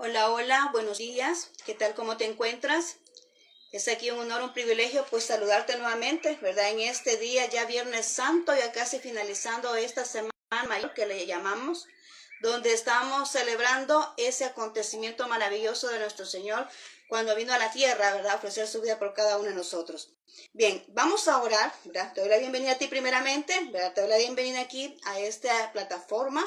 Hola, hola, buenos días. ¿Qué tal? ¿Cómo te encuentras? Es aquí un honor, un privilegio, pues saludarte nuevamente, ¿verdad? En este día, ya Viernes Santo, ya casi finalizando esta semana mayor que le llamamos, donde estamos celebrando ese acontecimiento maravilloso de nuestro Señor cuando vino a la tierra, ¿verdad? A ofrecer su vida por cada uno de nosotros. Bien, vamos a orar, ¿verdad? Te doy la bienvenida a ti primeramente, ¿verdad? Te doy la bienvenida aquí a esta plataforma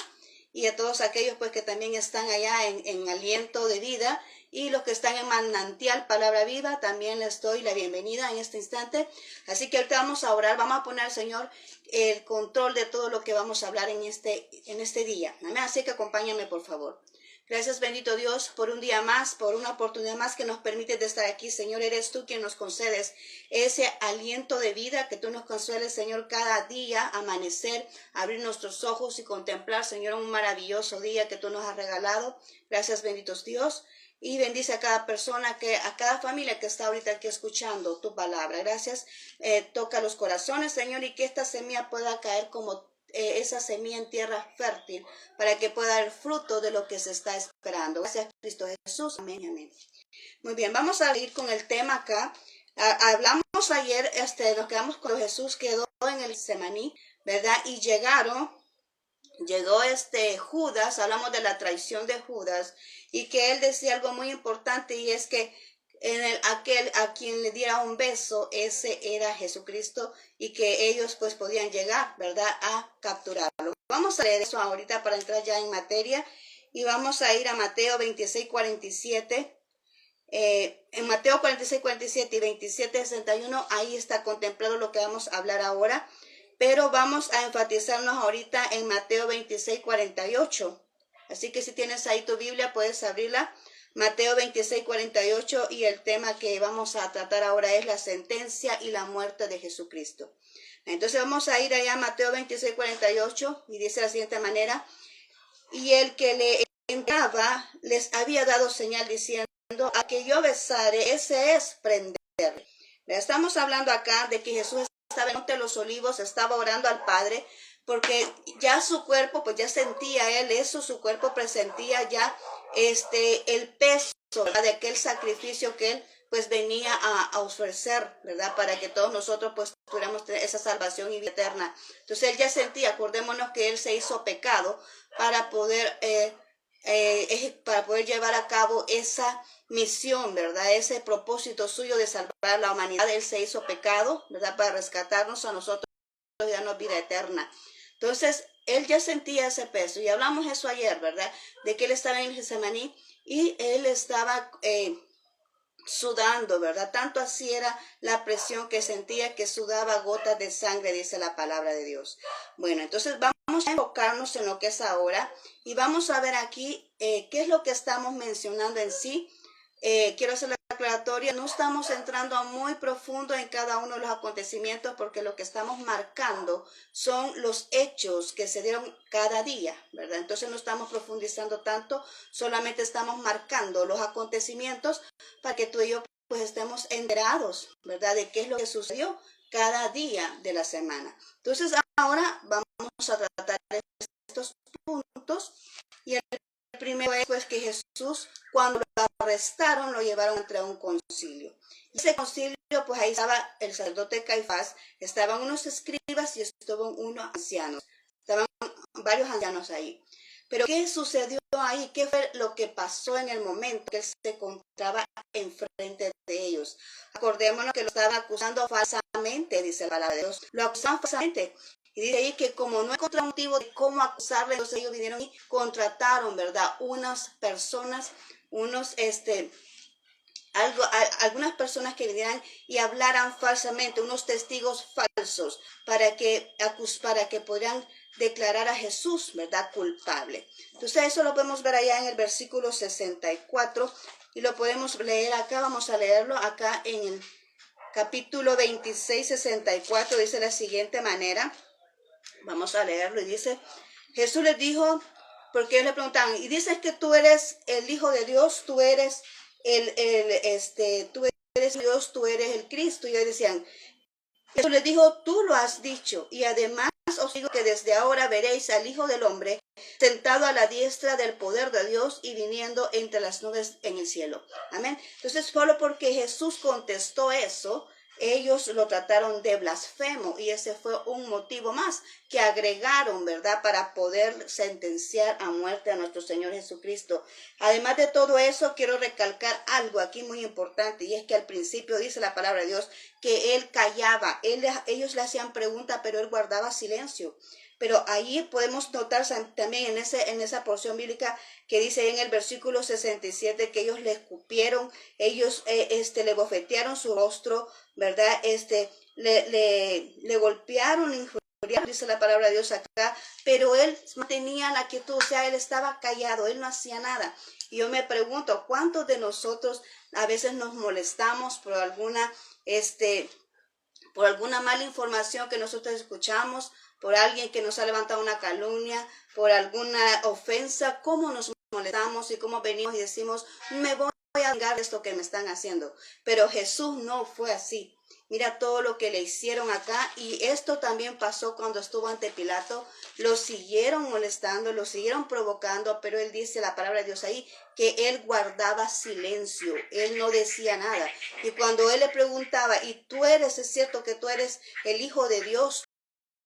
y a todos aquellos pues que también están allá en aliento de vida y los que están en manantial palabra viva, también les doy la bienvenida en este instante. Así que ahorita vamos a orar, vamos a poner al Señor el control de todo lo que vamos a hablar en este día. Amén. Así que acompáñame por favor. Gracias, bendito Dios, por un día más, por una oportunidad más que nos permite de estar aquí. Señor, eres tú quien nos concedes ese aliento de vida, que tú nos concedes, Señor, cada día, amanecer, abrir nuestros ojos y contemplar, Señor, un maravilloso día que tú nos has regalado. Gracias, benditos Dios. Y bendice a cada persona, a cada familia que está ahorita aquí escuchando tu palabra. Gracias. Toca los corazones, Señor, y que esta semilla pueda caer como esa semilla en tierra fértil para que pueda dar fruto de lo que se está esperando. Gracias, Cristo Jesús. Amén, amén. Muy bien, vamos a ir con el tema acá. Hablamos ayer, nos quedamos con Jesús quedó en el Semaní, ¿verdad? Y llegó Judas, hablamos de la traición de Judas, y que él decía algo muy importante, y es que aquel a quien le diera un beso, ese era Jesucristo, y que ellos pues podían llegar, ¿verdad?, a capturarlo. Vamos a leer eso ahorita para entrar ya en materia, y vamos a ir a Mateo 26:47. En Mateo 46, 47 y 27, 61, ahí está contemplado lo que vamos a hablar ahora, pero vamos a enfatizarnos ahorita en Mateo 26, 48. Así que si tienes ahí tu Biblia, puedes abrirla. Mateo 26, 48, y el tema que vamos a tratar ahora es la sentencia y la muerte de Jesucristo. Entonces vamos a ir allá a Mateo 26, 48, y dice de la siguiente manera: y el que le entraba les había dado señal diciendo: a que yo besare, ese es prenderle. Estamos hablando acá de que Jesús estaba en Monte de los Olivos, estaba orando al Padre, porque ya su cuerpo, pues ya sentía él eso, su cuerpo presentía ya el peso, ¿verdad?, de aquel sacrificio que él pues venía a ofrecer, ¿verdad?, para que todos nosotros pues tuviéramos esa salvación y vida eterna. Entonces él ya sentía, acordémonos que él se hizo pecado para poder llevar a cabo esa misión, ¿verdad?, ese propósito suyo de salvar a la humanidad. Él se hizo pecado, ¿verdad?, para rescatarnos a nosotros y darnos vida eterna. Entonces, él ya sentía ese peso, y hablamos eso ayer, ¿verdad?, de que él estaba en Getsemaní y él estaba sudando, ¿verdad? Tanto así era la presión que sentía que sudaba gotas de sangre, dice la palabra de Dios. Bueno, entonces vamos a enfocarnos en lo que es ahora, y vamos a ver aquí qué es lo que estamos mencionando en sí. Quiero hacer la aclaratoria, no estamos entrando muy profundo en cada uno de los acontecimientos, porque lo que estamos marcando son los hechos que se dieron cada día, ¿verdad? Entonces no estamos profundizando tanto, solamente estamos marcando los acontecimientos para que tú y yo pues estemos enterados, ¿verdad?, de qué es lo que sucedió cada día de la semana. Entonces ahora vamos a tratar estos puntos, y el primero es pues que Jesús, cuando lo arrestaron, lo llevaron entre un concilio. Y ese concilio, pues ahí estaba el sacerdote Caifás, estaban unos escribas y estaban unos ancianos, estaban varios ancianos ahí. Pero ¿qué sucedió ahí? ¿Qué fue lo que pasó en el momento que él se encontraba enfrente de ellos? Acordémonos que lo estaban acusando falsamente, dice la palabra de Dios. Lo acusaban falsamente. Y dice ahí que como no encontraron motivo de cómo acusarle, entonces ellos vinieron y contrataron, ¿verdad?, unas personas, algunas personas que vinieran y hablaran falsamente, unos testigos falsos, para que podrían declarar a Jesús, ¿verdad?, culpable. Entonces eso lo podemos ver allá en el versículo 64, y lo podemos leer acá. Vamos a leerlo acá en el capítulo 26, 64, dice de la siguiente manera. Vamos a leerlo, y dice: Jesús les dijo, porque ellos le preguntaban: y dices que tú eres el Hijo de Dios, tú eres tú eres Dios, tú eres el Cristo. Y ellos decían: Jesús les dijo, tú lo has dicho, y además os digo que desde ahora veréis al Hijo del Hombre sentado a la diestra del poder de Dios y viniendo entre las nubes en el cielo. Amén. Entonces, solo porque Jesús contestó eso, ellos lo trataron de blasfemo, y ese fue un motivo más que agregaron, ¿verdad?, para poder sentenciar a muerte a nuestro Señor Jesucristo. Además de todo eso, quiero recalcar algo aquí muy importante, y es que al principio dice la palabra de Dios que él callaba, ellos le hacían preguntas, pero él guardaba silencio. Pero ahí podemos notar también en esa porción bíblica que dice en el versículo 67 que ellos le escupieron, ellos le bofetearon su rostro, ¿verdad? Le golpearon, injuriaron, dice la palabra de Dios acá, pero él mantenía la quietud, o sea, él estaba callado, él no hacía nada. Y yo me pregunto, ¿cuántos de nosotros a veces nos molestamos por alguna mala información que nosotros escuchamos, por alguien que nos ha levantado una calumnia, por alguna ofensa? ¿Cómo nos molestamos y cómo venimos y decimos, me voy a vengar de esto que me están haciendo? Pero Jesús no fue así. Mira todo lo que le hicieron acá, y esto también pasó cuando estuvo ante Pilato. Lo siguieron molestando, lo siguieron provocando, pero él dice la palabra de Dios ahí que él guardaba silencio, él no decía nada. Y cuando él le preguntaba, ¿y tú es cierto que tú eres el Hijo de Dios?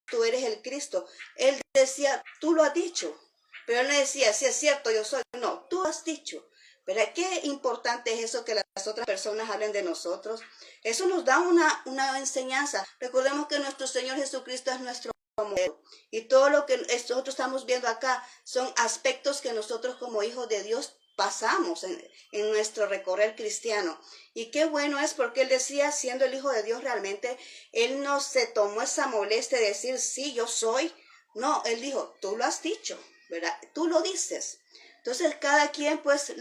Tú eres el Cristo. Él decía, tú lo has dicho. Pero él no decía, sí es cierto, yo soy. No, tú has dicho. ¿Verdad? Qué importante es eso, que las otras personas hablen de nosotros. Eso nos da una enseñanza. Recordemos que nuestro Señor Jesucristo es nuestro modelo. Y todo lo que nosotros estamos viendo acá son aspectos que nosotros como hijos de Dios pasamos en nuestro recorrer cristiano. Y qué bueno es, porque él decía, siendo el Hijo de Dios realmente, él no se tomó esa molestia de decir, sí, yo soy. No, él dijo, tú lo has dicho, ¿verdad? Tú lo dices. Entonces cada quien pues,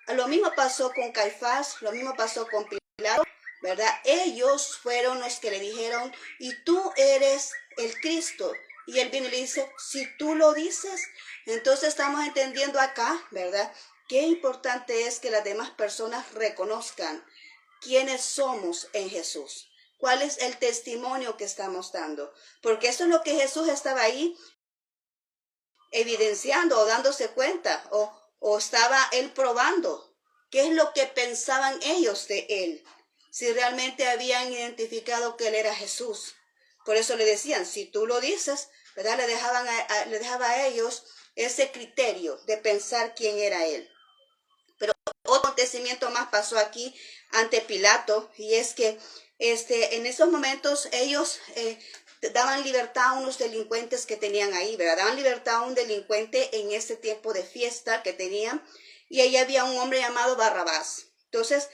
lo mismo pasó con Caifás, lo mismo pasó con Pilato, ¿verdad? Ellos fueron los que le dijeron, y tú eres el Cristo. Y él viene y le dice, si tú lo dices. Entonces estamos entendiendo acá, ¿verdad?, qué importante es que las demás personas reconozcan quiénes somos en Jesús. ¿Cuál es el testimonio que estamos dando? Porque eso es lo que Jesús estaba ahí evidenciando o dándose cuenta, o estaba él probando qué es lo que pensaban ellos de él, si realmente habían identificado que él era Jesús. Por eso le decían, si tú lo dices, ¿verdad? Le dejaba a ellos ese criterio de pensar quién era él. Pero otro acontecimiento más pasó aquí ante Pilato, y es que en esos momentos ellos daban libertad a unos delincuentes que tenían ahí, ¿verdad? Daban libertad a un delincuente en ese tiempo de fiesta que tenían, y ahí había un hombre llamado Barrabás. Entonces,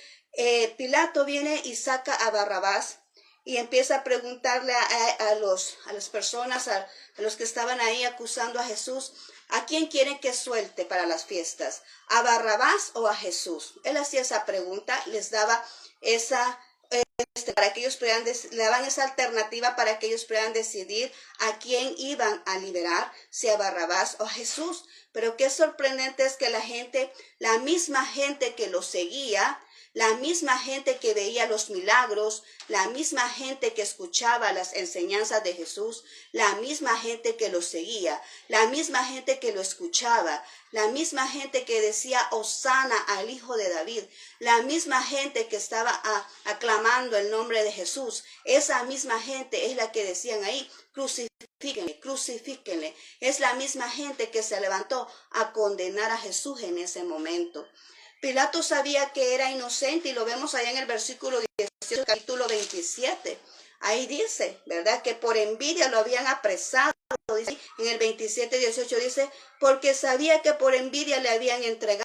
Pilato viene y saca a Barrabás y empieza a preguntarle a las personas, a los que estaban ahí acusando a Jesús, ¿a quién quieren que suelte para las fiestas? ¿A Barrabás o a Jesús? Él hacía esa pregunta, les daba para que ellos le daban esa alternativa para que ellos puedan decidir a quién iban a liberar, si a Barrabás o a Jesús. Pero qué sorprendente es que la misma gente que lo seguía, la misma gente que veía los milagros, la misma gente que escuchaba las enseñanzas de Jesús, la misma gente que lo seguía, la misma gente que lo escuchaba, la misma gente que decía Hosana al Hijo de David, la misma gente que estaba aclamando el nombre de Jesús, esa misma gente es la que decían ahí, crucifíquenle, crucifíquenle. Es la misma gente que se levantó a condenar a Jesús en ese momento. Pilato sabía que era inocente, y lo vemos allá en el versículo 18, capítulo 27. Ahí dice, ¿verdad?, que por envidia lo habían apresado. Dice, en el 27:18 dice, porque sabía que por envidia le habían entregado.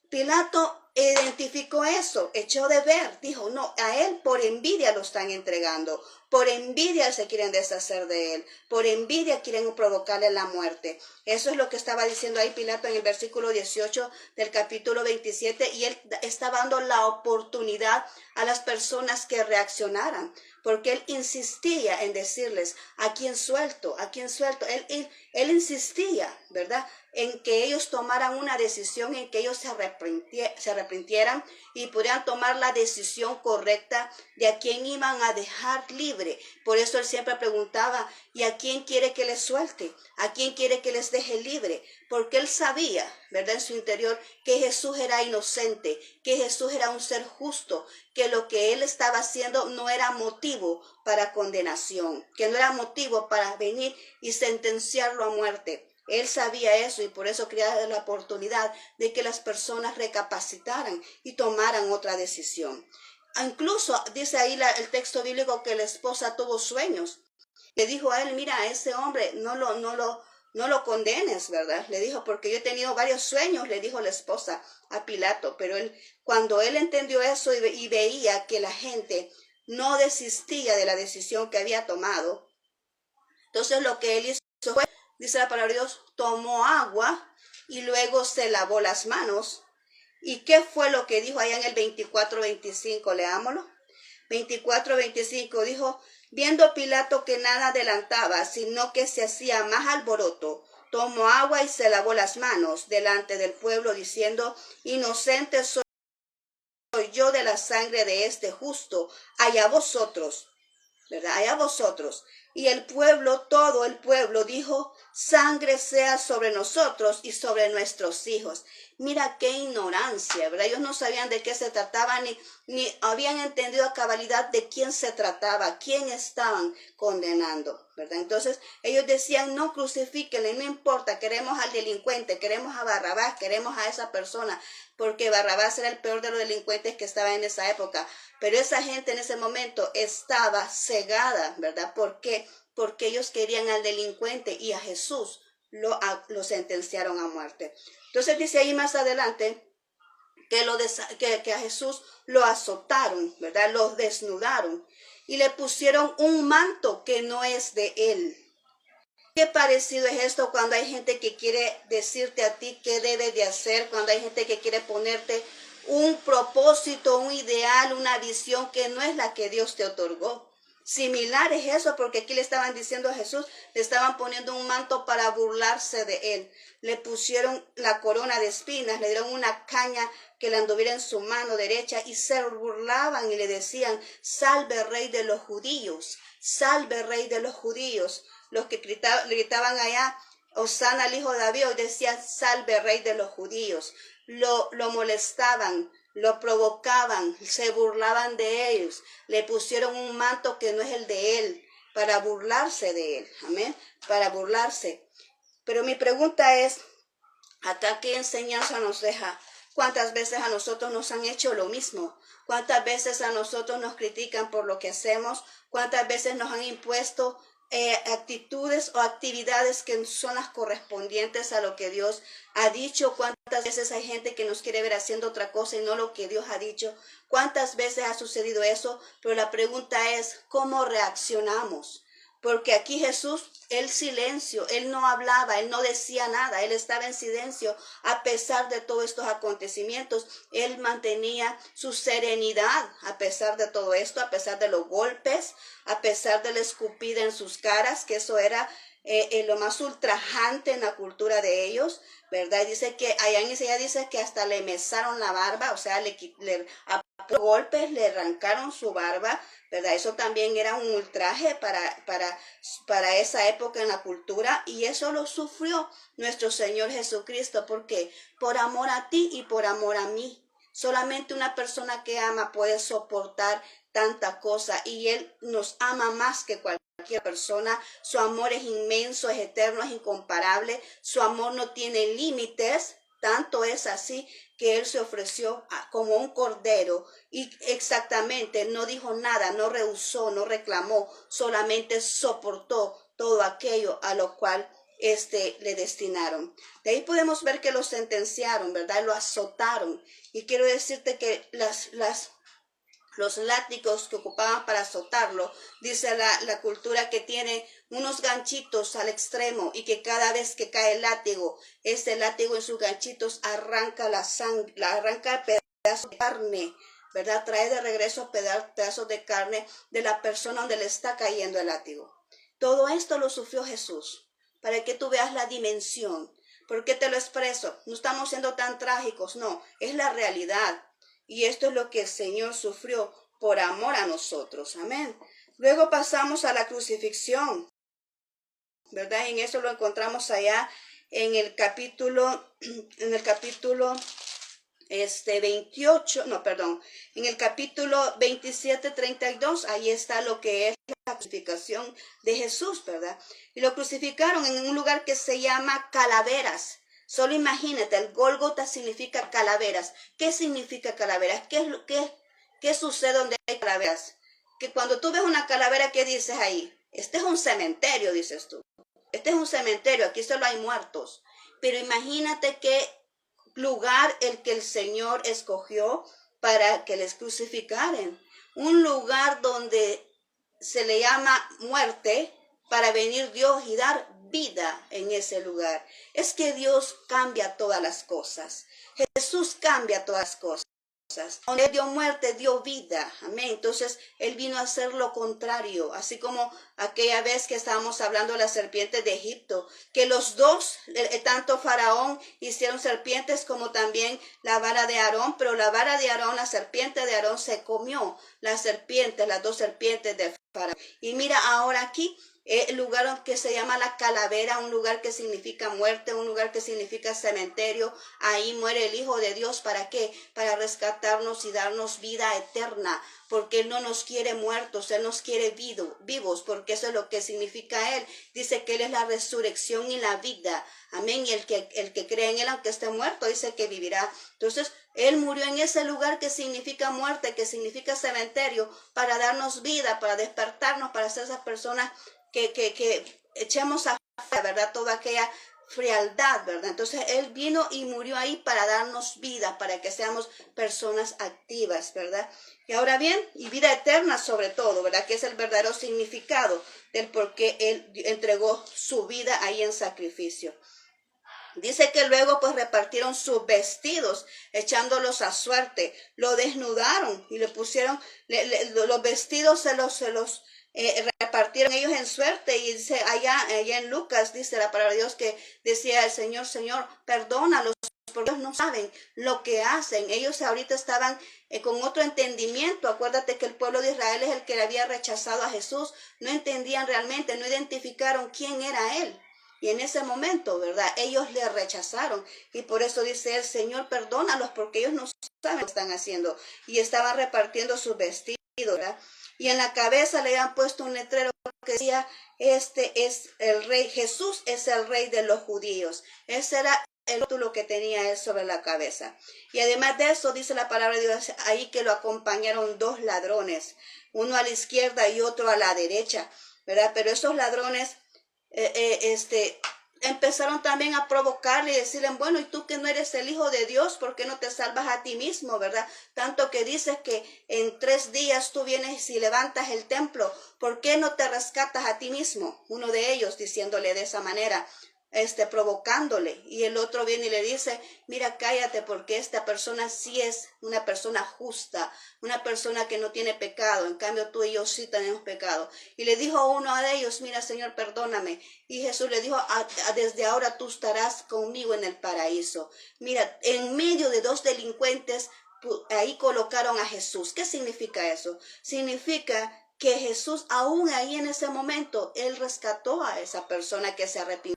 Pilato identificó eso, echó de ver, dijo, no, a él por envidia lo están entregando, por envidia se quieren deshacer de él, por envidia quieren provocarle la muerte. Eso es lo que estaba diciendo ahí Pilato en el versículo 18 del capítulo 27, y él estaba dando la oportunidad a las personas que reaccionaran, porque él insistía en decirles, ¿a quién suelto? ¿A quién suelto? Él insistía, ¿verdad?, en que ellos tomaran una decisión, en que ellos se arrepintieran y pudieran tomar la decisión correcta de a quién iban a dejar libre. Por eso él siempre preguntaba, ¿y a quién quiere que les suelte? ¿A quién quiere que les deje libre? Porque él sabía, ¿verdad?, en su interior, que Jesús era inocente, que Jesús era un ser justo, que lo que él estaba haciendo no era motivo para condenación, que no era motivo para venir y sentenciarlo a muerte. Él sabía eso y por eso quería dar la oportunidad de que las personas recapacitaran y tomaran otra decisión. Incluso dice ahí el texto bíblico que la esposa tuvo sueños. Le dijo a él, mira, a ese hombre no lo condenes, ¿verdad? Le dijo, porque yo he tenido varios sueños, le dijo la esposa a Pilato. Pero cuando él entendió eso y veía que la gente no desistía de la decisión que había tomado, entonces lo que él hizo fue, dice la palabra de Dios, tomó agua y luego se lavó las manos. ¿Y qué fue lo que dijo allá en el 24:25? Leámoslo. 24:25 dijo, viendo Pilato que nada adelantaba, sino que se hacía más alboroto, tomó agua y se lavó las manos delante del pueblo, diciendo, inocente soy yo de la sangre de este justo, allá vosotros. ¿Verdad? Allá vosotros. Y el pueblo, todo el pueblo dijo, sangre sea sobre nosotros y sobre nuestros hijos. Mira qué ignorancia, ¿verdad? Ellos no sabían de qué se trataba, ni habían entendido a cabalidad de quién se trataba, quién estaban condenando, ¿verdad? Entonces ellos decían, no, crucifíquenle, no importa, queremos al delincuente, queremos a Barrabás, queremos a esa persona, porque Barrabás era el peor de los delincuentes que estaba en esa época. Pero esa gente en ese momento estaba cegada, ¿verdad? ¿Por qué? Porque ellos querían al delincuente y a Jesús lo sentenciaron a muerte. Entonces dice ahí más adelante que a Jesús lo azotaron, ¿verdad? Lo desnudaron y le pusieron un manto que no es de él. Qué parecido es esto cuando hay gente que quiere decirte a ti qué debes de hacer, cuando hay gente que quiere ponerte un propósito, un ideal, una visión que no es la que Dios te otorgó. Similar es eso, porque aquí le estaban diciendo a Jesús, le estaban poniendo un manto para burlarse de él. Le pusieron la corona de espinas, le dieron una caña que le anduviera en su mano derecha y se burlaban y le decían, salve rey de los judíos, salve rey de los judíos. Los que gritaban allá, Hosana al hijo de David, decían, salve rey de los judíos. Lo molestaban, lo provocaban, se burlaban de ellos, le pusieron un manto que no es el de él, para burlarse de él, amén, para burlarse. Pero mi pregunta es, ¿acá qué enseñanza nos deja? ¿Cuántas veces a nosotros nos han hecho lo mismo? ¿Cuántas veces a nosotros nos critican por lo que hacemos? ¿Cuántas veces nos han impuesto actitudes o actividades que son las correspondientes a lo que Dios ha dicho? ¿Cuántas veces hay gente que nos quiere ver haciendo otra cosa y no lo que Dios ha dicho? ¿Cuántas veces ha sucedido eso? Pero la pregunta es, ¿cómo reaccionamos? Porque aquí Jesús, el silencio, él no hablaba, él no decía nada, él estaba en silencio a pesar de todos estos acontecimientos. Él mantenía su serenidad a pesar de todo esto, a pesar de los golpes, a pesar de la escupida en sus caras, que eso era lo más ultrajante en la cultura de ellos, ¿verdad? Dice que allá en Isaías dice que hasta le mesaron la barba, o sea, a golpes le arrancaron su barba, ¿verdad? Eso también era un ultraje para esa época en la cultura, y eso lo sufrió nuestro Señor Jesucristo, porque por amor a ti y por amor a mí. Solamente una persona que ama puede soportar tanta cosa, y Él nos ama más que cualquier persona. Su amor es inmenso, es eterno, es incomparable. Su amor no tiene límites. Tanto es así que Él se ofreció como un cordero y exactamente no dijo nada, no rehusó, no reclamó, solamente soportó todo aquello a lo cual le destinaron. De ahí podemos ver que lo sentenciaron, ¿verdad? Lo azotaron. Y quiero decirte que las los látigos que ocupaban para azotarlo. Dice la cultura que tiene unos ganchitos al extremo y que cada vez que cae el látigo, ese látigo en sus ganchitos arranca la sangre, arranca pedazos de carne, ¿verdad? Trae de regreso pedazos de carne de la persona donde le está cayendo el látigo. Todo esto lo sufrió Jesús, para que tú veas la dimensión. ¿Por qué te lo expreso? No estamos siendo tan trágicos, no, es la realidad. Y esto es lo que el Señor sufrió por amor a nosotros. Amén. Luego pasamos a la crucifixión, ¿verdad? Y en eso lo encontramos allá en el capítulo 28, no, perdón, en el capítulo 27-32, ahí está lo que es la crucificación de Jesús, ¿verdad? Y lo crucificaron en un lugar que se llama Calaveras. Solo imagínate, el Gólgota significa calaveras. ¿Qué significa calaveras? ¿Qué sucede donde hay calaveras? Que cuando tú ves una calavera, ¿qué dices ahí? Este es un cementerio, dices tú. Este es un cementerio, aquí solo hay muertos. Pero imagínate qué lugar el que el Señor escogió para que les crucificaren. Un lugar donde se le llama muerte para venir Dios y dar vida en ese lugar. Es que Dios cambia todas las cosas. Jesús cambia todas las cosas. Donde Él dio muerte, dio vida. Amén. Entonces, Él vino a hacer lo contrario. Así como aquella vez que estábamos hablando de las serpientes de Egipto, que los dos, tanto Faraón, hicieron serpientes como también la vara de Aarón, pero la vara de Aarón, la serpiente de Aarón se comió las dos serpientes de Faraón. Y mira ahora aquí, el lugar que se llama la calavera, un lugar que significa muerte, un lugar que significa cementerio. Ahí muere el Hijo de Dios. ¿Para qué? Para rescatarnos y darnos vida eterna, porque Él no nos quiere muertos, Él nos quiere vivos, porque eso es lo que significa Él. Dice que Él es la resurrección y la vida. Amén. Y el que cree en Él, aunque esté muerto, dice que vivirá. Entonces, Él murió en ese lugar que significa muerte, que significa cementerio, para darnos vida, para despertarnos, para ser esas personas que echemos afuera, ¿verdad? Toda aquella frialdad, ¿verdad? Entonces Él vino y murió ahí para darnos vida, para que seamos personas activas, ¿verdad? Y ahora bien, y vida eterna sobre todo, ¿verdad? Que es el verdadero significado del por qué Él entregó su vida ahí en sacrificio. Dice que luego pues repartieron sus vestidos, echándolos a suerte, lo desnudaron y le pusieron, los vestidos se los repartieron ellos en suerte. Y dice allá en Lucas, dice la palabra de Dios, que decía el Señor, perdónalos, porque ellos no saben lo que hacen. Ellos ahorita estaban con otro entendimiento. Acuérdate que el pueblo de Israel es el que le había rechazado a Jesús. No entendían realmente, no identificaron quién era Él. Y en ese momento, ¿verdad? Ellos le rechazaron. Y por eso dice el Señor, perdónalos, porque ellos no saben lo que están haciendo. Y estaban repartiendo sus vestidos, ¿verdad? Y en la cabeza le habían puesto un letrero que decía, este es el rey, Jesús es el rey de los judíos. Ese era el rótulo que tenía él sobre la cabeza. Y además de eso, dice la palabra de Dios ahí, que lo acompañaron dos ladrones, uno a la izquierda y otro a la derecha, ¿verdad? Pero esos ladrones empezaron también a provocarle y decirle, bueno, y tú que no eres el Hijo de Dios, ¿por qué no te salvas a ti mismo, verdad? Tanto que dices que en 3 días tú vienes y levantas el templo, ¿por qué no te rescatas a ti mismo? Uno de ellos diciéndole de esa manera, provocándole, y el otro viene y le dice, mira, cállate, porque esta persona sí es una persona justa, una persona que no tiene pecado, en cambio tú y yo sí tenemos pecado. Y le dijo a uno de ellos, mira, Señor, perdóname. Y Jesús le dijo, desde ahora tú estarás conmigo en el paraíso. Mira, en medio de dos delincuentes, ahí colocaron a Jesús. ¿Qué significa eso? Significa que Jesús, aún ahí en ese momento, Él rescató a esa persona que se arrepintió.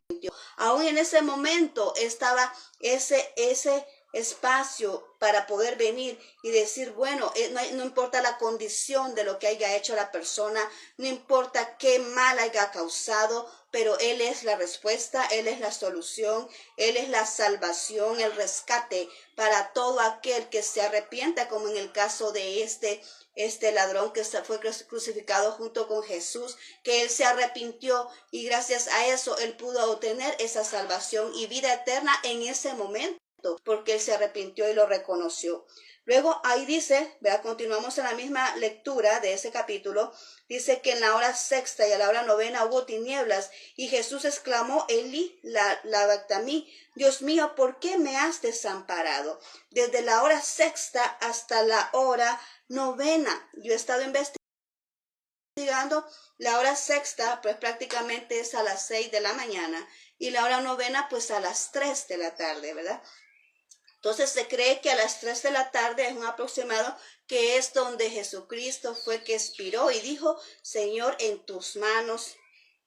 Aún en ese momento estaba ese espacio para poder venir y decir, bueno, no importa la condición de lo que haya hecho la persona, no importa qué mal haya causado, pero Él es la respuesta, Él es la solución, Él es la salvación, el rescate para todo aquel que se arrepienta, como en el caso de este ladrón que fue crucificado junto con Jesús, que él se arrepintió y gracias a eso él pudo obtener esa salvación y vida eterna en ese momento. arrepentimiento, porque él se arrepintió y lo reconoció. Luego ahí dice, ¿verdad? Continuamos en la misma lectura de ese capítulo, dice que en la hora sexta y a la hora novena hubo tinieblas, y Jesús exclamó, Eli, labactami, Dios mío, ¿por qué me has desamparado? Desde la hora sexta hasta la hora novena. Yo he estado investigando, la hora sexta pues prácticamente es a las 6 de la mañana, y la hora novena pues a las 3 de la tarde, ¿verdad? Entonces se cree que a las 3 de la tarde es un aproximado, que es donde Jesucristo fue que expiró y dijo, Señor, en tus manos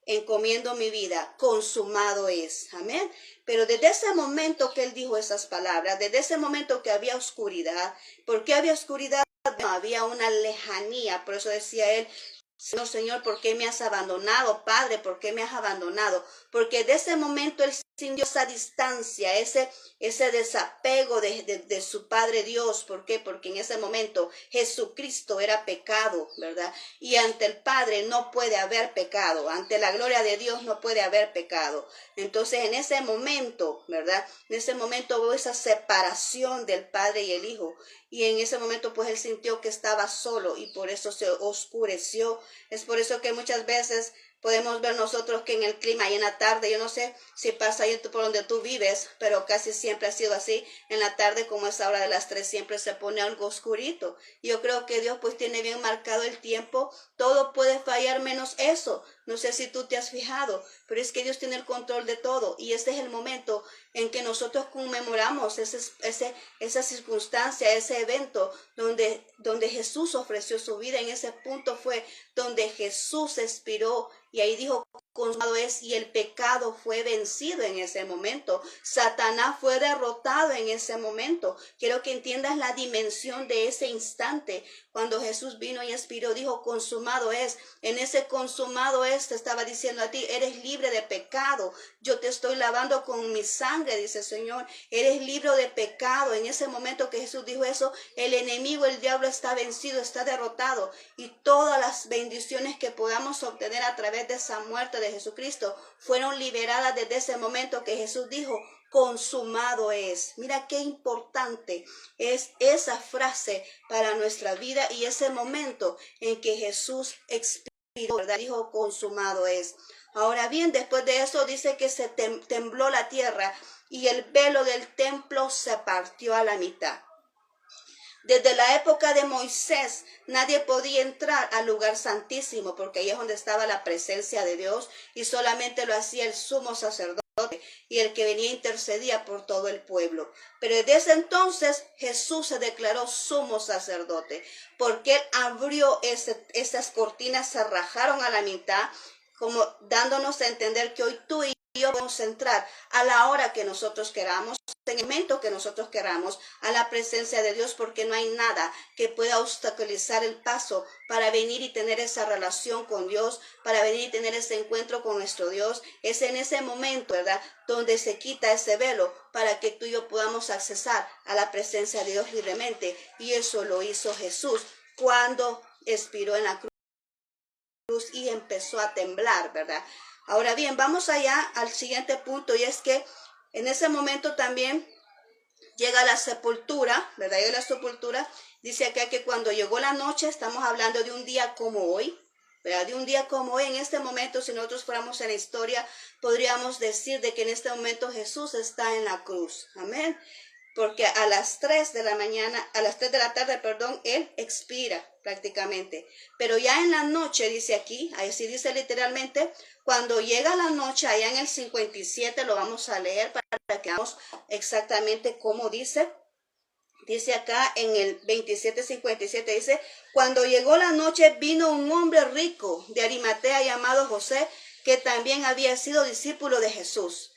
encomiendo mi vida, consumado es. Amén. Pero desde ese momento que él dijo esas palabras, desde ese momento que había oscuridad, ¿por qué había oscuridad? No, había una lejanía, por eso decía él, no, Señor, ¿por qué me has abandonado? Padre, ¿por qué me has abandonado? Porque de ese momento él sintió esa distancia, ese desapego de su Padre Dios. ¿Por qué? Porque en ese momento Jesucristo era pecado, ¿verdad? Y ante el Padre no puede haber pecado, ante la gloria de Dios no puede haber pecado. Entonces en ese momento, ¿verdad? En ese momento hubo esa separación del Padre y el Hijo. Y en ese momento pues él sintió que estaba solo y por eso se oscureció. Es por eso que muchas veces podemos ver nosotros que en el clima y en la tarde, yo no sé si pasa ahí por donde tú vives, pero casi siempre ha sido así. En la tarde, como es ahora de las 3, siempre se pone algo oscurito. Yo creo que Dios pues tiene bien marcado el tiempo. Todo puede fallar menos eso. No sé si tú te has fijado, pero es que Dios tiene el control de todo. Y este es el momento en que nosotros conmemoramos esa circunstancia, ese evento donde Jesús ofreció su vida. En ese punto fue donde Jesús expiró y ahí dijo, consumado es, y el pecado fue vencido en ese momento. Satanás fue derrotado en ese momento. Quiero que entiendas la dimensión de ese instante. Cuando Jesús vino y expiró, dijo, consumado es. En ese consumado es, te estaba diciendo a ti, eres libre de pecado. Yo te estoy lavando con mi sangre, dice el Señor. Eres libre de pecado. En ese momento que Jesús dijo eso, el enemigo, el diablo está vencido, está derrotado. Y todas las bendiciones que podamos obtener a través de esa muerte de Jesucristo fueron liberadas desde ese momento que Jesús dijo, consumado es. Mira qué importante es esa frase para nuestra vida y ese momento en que Jesús expiró, ¿verdad? Dijo, consumado es. Ahora bien, después de eso dice que se tembló la tierra y el velo del templo se partió a la mitad. Desde la época de Moisés, nadie podía entrar al lugar santísimo, porque ahí es donde estaba la presencia de Dios, y solamente lo hacía el sumo sacerdote y el que venía intercedía por todo el pueblo. Pero desde ese entonces Jesús se declaró sumo sacerdote, porque él abrió esas cortinas, se rajaron a la mitad, como dándonos a entender que hoy tú y yo podemos entrar a la hora que nosotros queramos, en el momento que nosotros queramos, a la presencia de Dios, porque no hay nada que pueda obstaculizar el paso para venir y tener esa relación con Dios, para venir y tener ese encuentro con nuestro Dios. Es en ese momento, ¿verdad?, donde se quita ese velo para que tú y yo podamos accesar a la presencia de Dios libremente. Y eso lo hizo Jesús cuando expiró en la cruz y empezó a temblar, ¿verdad? Ahora bien, vamos allá al siguiente punto, y es que en ese momento también llega la sepultura, ¿verdad? Llega la sepultura. Dice acá que cuando llegó la noche, estamos hablando de un día como hoy, ¿verdad? De un día como hoy. En este momento, si nosotros fuéramos en la historia, podríamos decir de que en este momento Jesús está en la cruz. Amén. Porque a las 3 de la mañana, a las 3 de la tarde, perdón, él expira prácticamente. Pero ya en la noche, dice aquí, así dice literalmente, cuando llega la noche, allá en el 57, lo vamos a leer para que veamos exactamente cómo dice. Dice acá en el 27:57, dice, cuando llegó la noche vino un hombre rico de Arimatea llamado José, que también había sido discípulo de Jesús.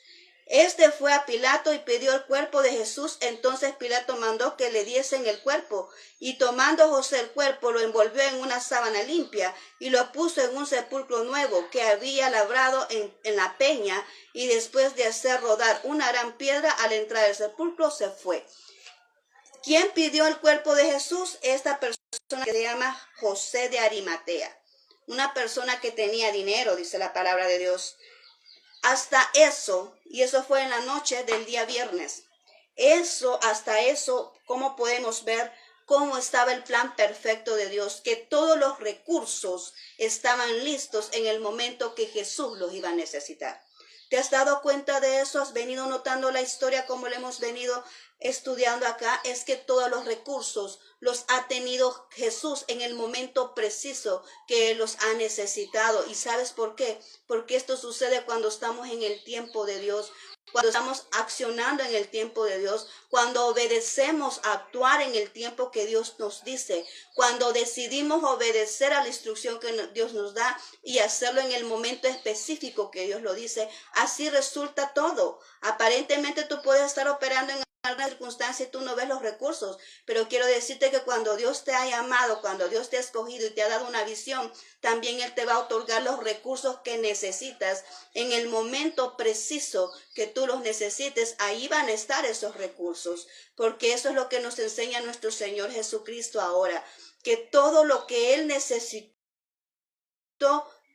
Este fue a Pilato y pidió el cuerpo de Jesús. Entonces Pilato mandó que le diesen el cuerpo, y tomando José el cuerpo, lo envolvió en una sábana limpia y lo puso en un sepulcro nuevo que había labrado en la peña, y después de hacer rodar una gran piedra al entrar al sepulcro, se fue. ¿Quién pidió el cuerpo de Jesús? Esta persona que se llama José de Arimatea, una persona que tenía dinero, dice la palabra de Dios. Hasta eso, y eso fue en la noche del día viernes. Hasta eso, ¿cómo podemos ver cómo estaba el plan perfecto de Dios? Que todos los recursos estaban listos en el momento que Jesús los iba a necesitar. ¿Te has dado cuenta de eso? ¿Has venido notando la historia como lo hemos venido estudiando acá? Es que todos los recursos los ha tenido Jesús en el momento preciso que Él los ha necesitado. ¿Y sabes por qué? Porque esto sucede cuando estamos en el tiempo de Dios, cuando estamos accionando en el tiempo de Dios, cuando obedecemos a actuar en el tiempo que Dios nos dice, cuando decidimos obedecer a la instrucción que Dios nos da y hacerlo en el momento específico que Dios lo dice, así resulta todo. Aparentemente tú puedes estar operando en alguna circunstancia y tú no ves los recursos, pero quiero decirte que cuando Dios te ha llamado, cuando Dios te ha escogido y te ha dado una visión, también Él te va a otorgar los recursos que necesitas en el momento preciso que tú los necesites. Ahí van a estar esos recursos, porque eso es lo que nos enseña nuestro Señor Jesucristo ahora, que todo lo que Él necesitó,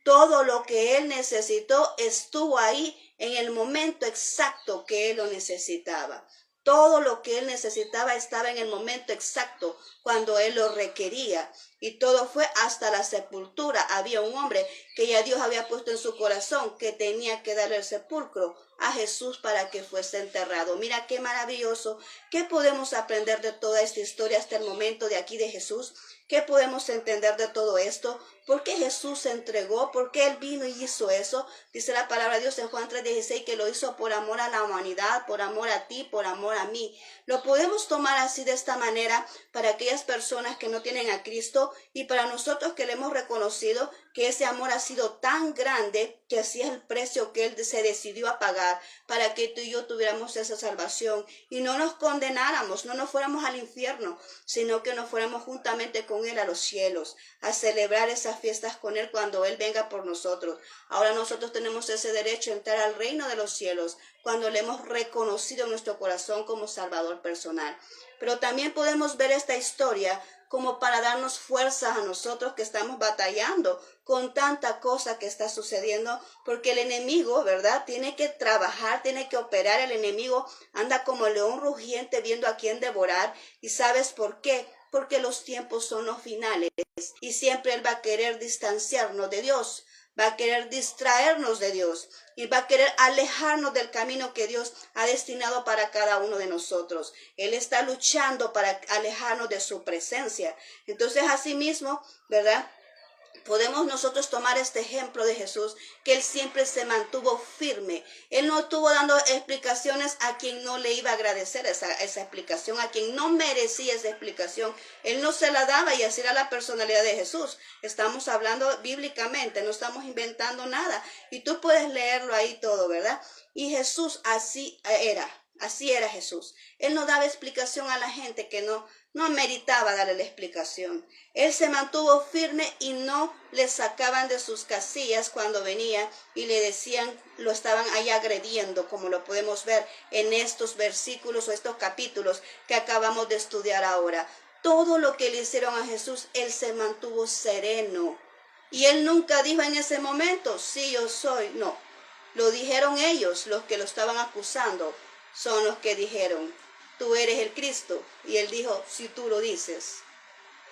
todo lo que Él necesitó estuvo ahí en el momento exacto que Él lo necesitaba. Todo lo que Él necesitaba estaba en el momento exacto cuando Él lo requería. Y todo fue hasta la sepultura. Había un hombre que ya Dios había puesto en su corazón que tenía que darle el sepulcro a Jesús para que fuese enterrado. Mira qué maravilloso. ¿Qué podemos aprender de toda esta historia hasta el momento de aquí de Jesús? ¿Qué podemos entender de todo esto? ¿Por qué Jesús se entregó? ¿Por qué Él vino y hizo eso? Dice la palabra de Dios en Juan 3:16 que lo hizo por amor a la humanidad, por amor a ti, por amor a mí. Lo podemos tomar así de esta manera para aquellas personas que no tienen a Cristo y para nosotros que le hemos reconocido que ese amor ha sido tan grande que así es el precio que Él se decidió a pagar para que tú y yo tuviéramos esa salvación y no nos condenáramos, no nos fuéramos al infierno, sino que nos fuéramos juntamente con Él a los cielos, a celebrar esas fiestas con Él cuando Él venga por nosotros. Ahora nosotros tenemos ese derecho a entrar al reino de los cielos cuando le hemos reconocido en nuestro corazón como Salvador personal. Pero también podemos ver esta historia como para darnos fuerzas a nosotros que estamos batallando con tanta cosa que está sucediendo, porque el enemigo, ¿verdad? Tiene que trabajar, tiene que operar. El enemigo anda como león rugiente viendo a quién devorar. ¿Y sabes por qué? Porque los tiempos son los finales y siempre Él va a querer distanciarnos de Dios, va a querer distraernos de Dios y va a querer alejarnos del camino que Dios ha destinado para cada uno de nosotros. Él está luchando para alejarnos de su presencia. Entonces, asimismo, ¿verdad? Podemos nosotros tomar este ejemplo de Jesús, que Él siempre se mantuvo firme. Él no estuvo dando explicaciones a quien no le iba a agradecer esa explicación, a quien no merecía esa explicación. Él no se la daba y así era la personalidad de Jesús. Estamos hablando bíblicamente, no estamos inventando nada. Y tú puedes leerlo ahí todo, ¿verdad? Y Jesús así era Jesús. Él no daba explicación a la gente que no meritaba darle la explicación. Él se mantuvo firme y no le sacaban de sus casillas cuando venía y le decían, lo estaban ahí agrediendo, como lo podemos ver en estos versículos o estos capítulos que acabamos de estudiar ahora. Todo lo que le hicieron a Jesús, Él se mantuvo sereno. Y Él nunca dijo en ese momento, sí, yo soy. No, lo dijeron ellos, los que lo estaban acusando. Son los que dijeron, tú eres el Cristo. Y Él dijo, si tú lo dices.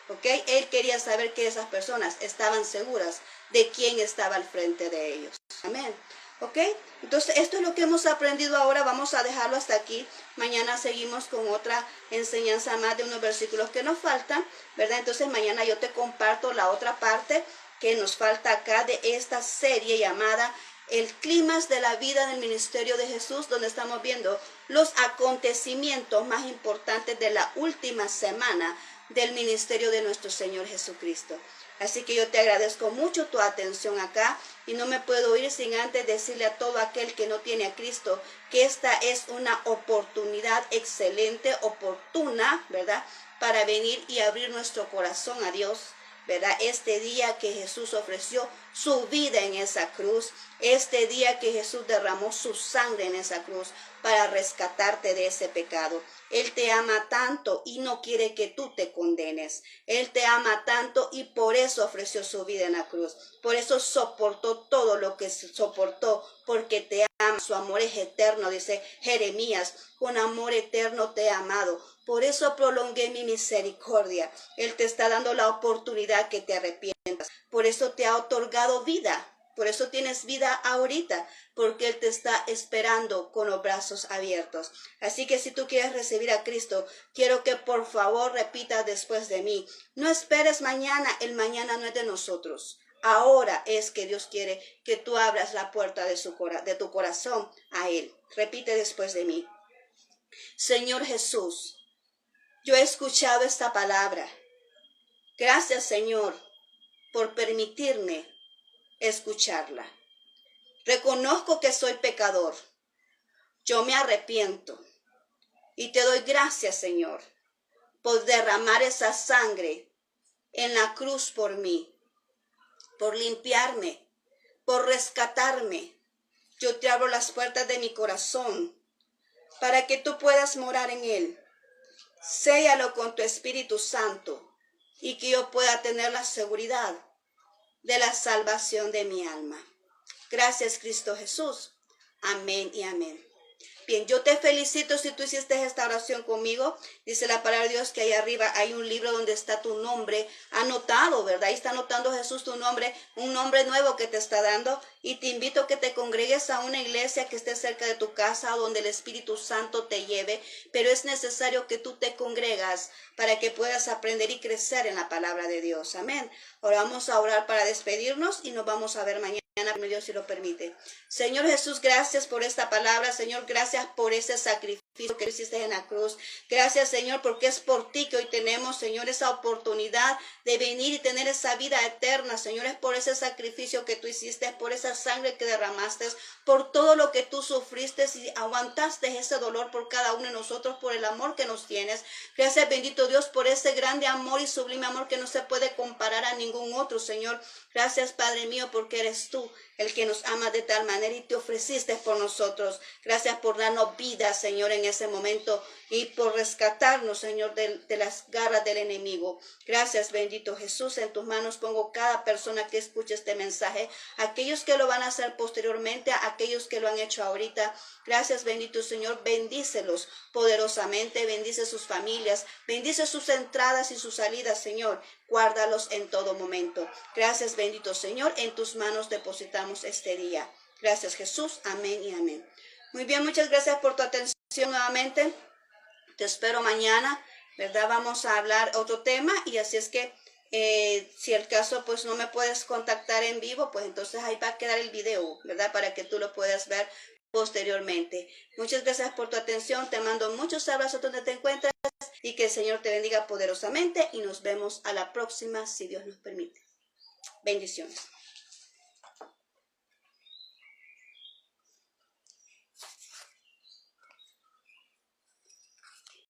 ¿Ok? Él quería saber que esas personas estaban seguras de quién estaba al frente de ellos. Amén. ¿Ok? Entonces, esto es lo que hemos aprendido ahora. Vamos a dejarlo hasta aquí. Mañana seguimos con otra enseñanza más de unos versículos que nos faltan, ¿verdad? Entonces, mañana yo te comparto la otra parte que nos falta acá de esta serie llamada El clímax de la vida del ministerio de Jesús, donde estamos viendo los acontecimientos más importantes de la última semana del ministerio de nuestro Señor Jesucristo. Así que yo te agradezco mucho tu atención acá y no me puedo ir sin antes decirle a todo aquel que no tiene a Cristo que esta es una oportunidad excelente, oportuna, ¿verdad? Para venir y abrir nuestro corazón a Dios, ¿verdad? Este día que Jesús ofreció su vida en esa cruz, este día que Jesús derramó su sangre en esa cruz para rescatarte de ese pecado. Él te ama tanto y no quiere que tú te condenes. Él te ama tanto y por eso ofreció su vida en la cruz. Por eso soportó todo lo que soportó, porque te ama. Su amor es eterno, dice Jeremías. Con amor eterno te he amado. Por eso prolongué mi misericordia. Él te está dando la oportunidad que te arrepientas. Por eso te ha otorgado vida. Por eso tienes vida ahorita, porque Él te está esperando con los brazos abiertos. Así que si tú quieres recibir a Cristo, quiero que por favor repitas después de mí. No esperes mañana, el mañana no es de nosotros. Ahora es que Dios quiere que tú abras la puerta de tu corazón a Él. Repite después de mí. Señor Jesús, yo he escuchado esta palabra. Gracias, Señor, por permitirme escucharla. Reconozco que soy pecador. Yo me arrepiento y te doy gracias, Señor, por derramar esa sangre en la cruz por mí, por limpiarme, por rescatarme. Yo te abro las puertas de mi corazón para que tú puedas morar en él. Séllalo con tu Espíritu Santo y que yo pueda tener la seguridad de la salvación de mi alma. Gracias, Cristo Jesús. Amén y amén. Bien, yo te felicito si tú hiciste esta oración conmigo. Dice la palabra de Dios que ahí arriba hay un libro donde está tu nombre anotado, ¿verdad? Ahí está anotando Jesús tu nombre, un nombre nuevo que te está dando. Y te invito a que te congregues a una iglesia que esté cerca de tu casa o donde el Espíritu Santo te lleve. Pero es necesario que tú te congregas para que puedas aprender y crecer en la palabra de Dios. Amén. Ahora vamos a orar para despedirnos y nos vamos a ver mañana. Dios si lo permite. Señor Jesús, gracias por esta palabra. Señor, gracias por ese sacrificio que hiciste en la cruz. Gracias, Señor, porque es por ti que hoy tenemos, Señor, esa oportunidad de venir y tener esa vida eterna. Señor, es por ese sacrificio que tú hiciste, por esa sangre que derramaste, por todo lo que tú sufriste y aguantaste ese dolor por cada uno de nosotros, por el amor que nos tienes. Gracias, bendito Dios, por ese grande amor y sublime amor que no se puede comparar a ningún otro, Señor. Gracias, Padre mío, porque eres tú el que nos ama de tal manera y te ofreciste por nosotros. Gracias por darnos vida, Señor, en ese momento y por rescatarnos, Señor, de las garras del enemigo. Gracias, bendito Jesús. En tus manos pongo cada persona que escuche este mensaje, aquellos que lo van a hacer posteriormente, aquellos que lo han hecho ahorita. Gracias, bendito Señor. Bendícelos poderosamente, bendice sus familias, bendice sus entradas y sus salidas, Señor. Guárdalos en todo momento. Gracias, bendito Señor. En tus manos depositamos este día. Gracias, Jesús. Amén y amén. Muy bien, muchas gracias por tu atención nuevamente. Te espero mañana, ¿verdad? Vamos a hablar otro tema y así es que si el caso pues no me puedes contactar en vivo, pues entonces ahí va a quedar el video, ¿verdad? Para que tú lo puedas ver posteriormente. Muchas gracias por tu atención. Te mando muchos abrazos donde te encuentres y que el Señor te bendiga poderosamente y nos vemos a la próxima si Dios nos permite. Bendiciones.